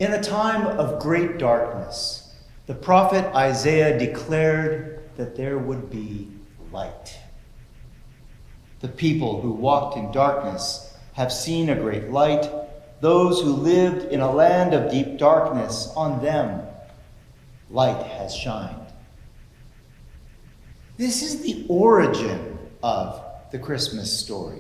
In a time of great darkness, the prophet Isaiah declared that there would be light. The people who walked in darkness have seen a great light. Those who lived in a land of deep darkness, on them light has shined. This is the origin of the Christmas story.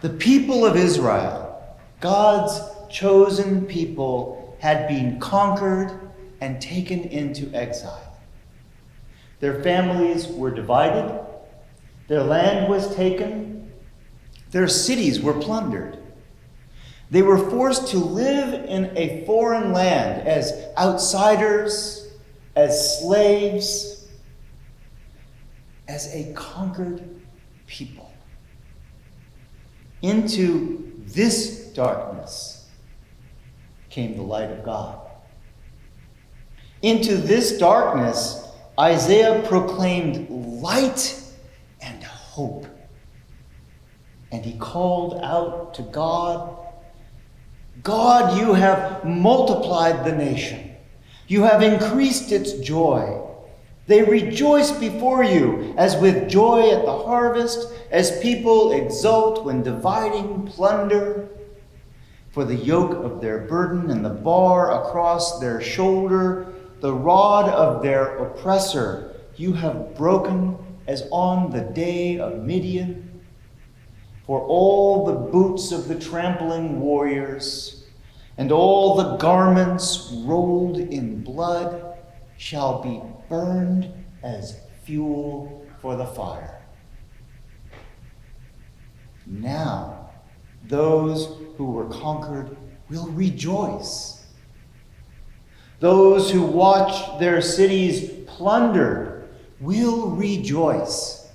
The people of Israel, God's chosen people, had been conquered and taken into exile. Their families were divided, their land was taken, their cities were plundered. They were forced to live in a foreign land as outsiders, as slaves, as a conquered people. Into this darkness came the light of God. Into this darkness, Isaiah proclaimed light and hope. And he called out to God, God, you have multiplied the nation. You have increased its joy. They rejoice before you as with joy at the harvest, as people exult when dividing plunder. For the yoke of their burden and the bar across their shoulder, the rod of their oppressor, you have broken as on the day of Midian. For all the boots of the trampling warriors and all the garments rolled in blood shall be burned as fuel for the fire. Now, those who were conquered will rejoice. Those who watch their cities plundered will rejoice.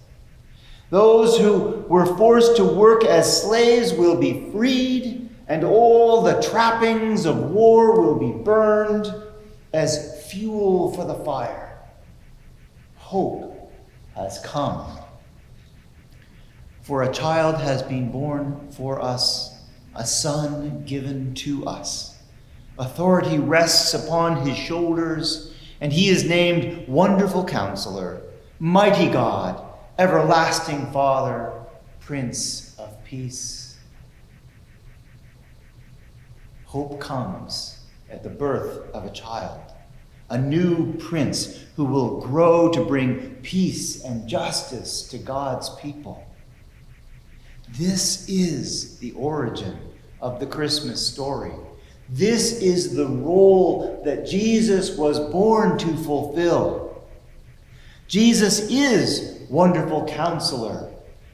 Those who were forced to work as slaves will be freed, and all the trappings of war will be burned as fuel for the fire. Hope has come. For a child has been born for us, a son given to us. Authority rests upon his shoulders, and he is named Wonderful Counselor, Mighty God, Everlasting Father, Prince of Peace. Hope comes at the birth of a child, a new prince who will grow to bring peace and justice to God's people. This is the origin of the Christmas story. This is the role that Jesus was born to fulfill. Jesus is Wonderful Counselor,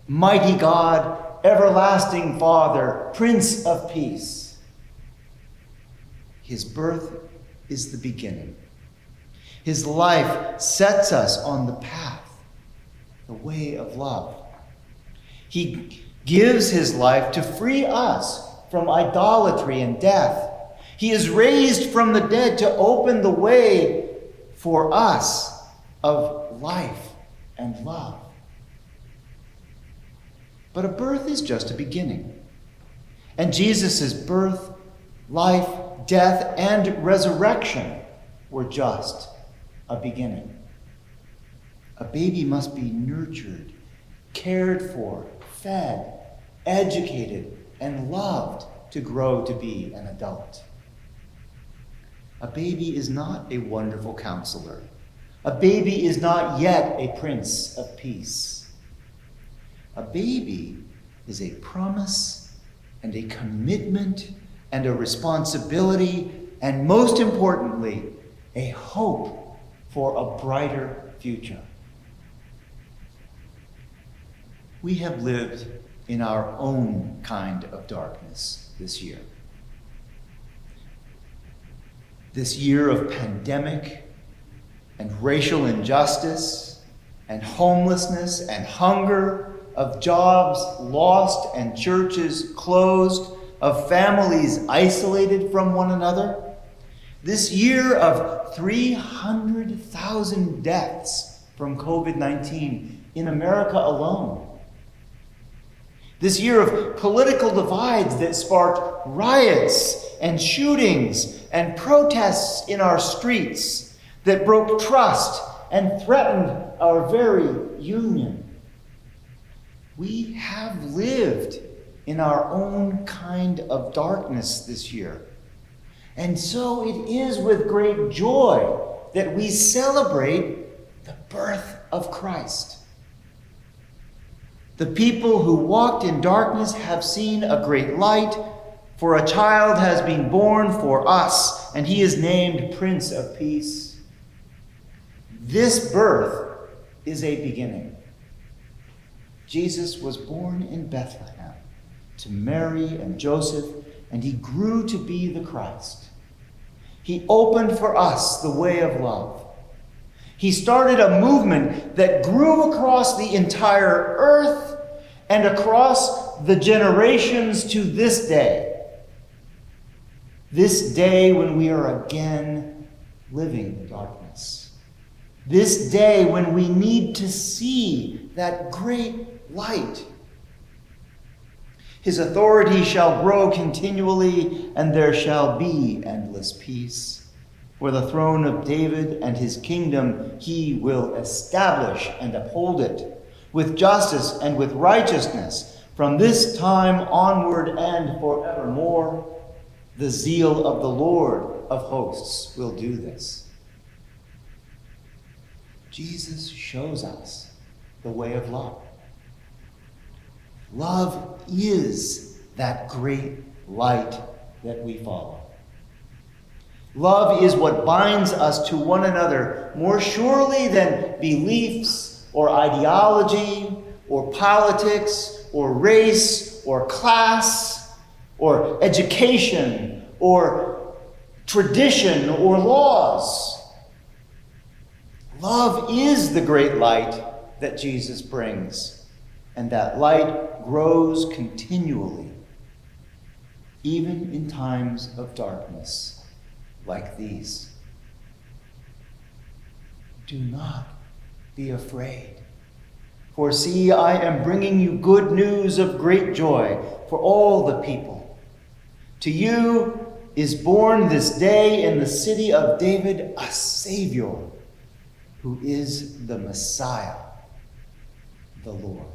Mighty God, Everlasting Father, Prince of Peace. His birth is the beginning. His life sets us on the path, the way of love. He gives his life to free us from idolatry and death. He is raised from the dead to open the way for us of life and love. But a birth is just a beginning. And Jesus' birth, life, death, and resurrection were just a beginning. A baby must be nurtured, cared for, fed, educated, and loved to grow to be an adult. A baby is not a wonderful counselor. A baby is not yet a prince of peace. A baby is a promise and a commitment and a responsibility, and most importantly, a hope for a brighter future. We have lived in our own kind of darkness this year. This year of pandemic and racial injustice and homelessness and hunger, of jobs lost and churches closed, of families isolated from one another. This year of 300,000 deaths from COVID-19 in America alone. This year of political divides that sparked riots and shootings and protests in our streets that broke trust and threatened our very union. We have lived in our own kind of darkness this year. And so it is with great joy that we celebrate the birth of Christ. The people who walked in darkness have seen a great light, for a child has been born for us, and he is named Prince of Peace. This birth is a beginning. Jesus was born in Bethlehem to Mary and Joseph, and he grew to be the Christ. He opened for us the way of love. He started a movement that grew across the entire earth and across the generations to this day. This day when we are again living in darkness. This day when we need to see that great light. His authority shall grow continually, and there shall be endless peace. For the throne of David and his kingdom he will establish and uphold it with justice and with righteousness from this time onward and forevermore. The zeal of the Lord of hosts will do this. Jesus shows us the way of love. Love is that great light that we follow. Love is what binds us to one another more surely than beliefs or ideology or politics or race or class or education or tradition or laws. Love is the great light that Jesus brings, and that light grows continually, even in times of darkness like these. Do not be afraid. For see, I am bringing you good news of great joy for all the people. To you is born this day in the city of David a Savior, who is the Messiah, the Lord.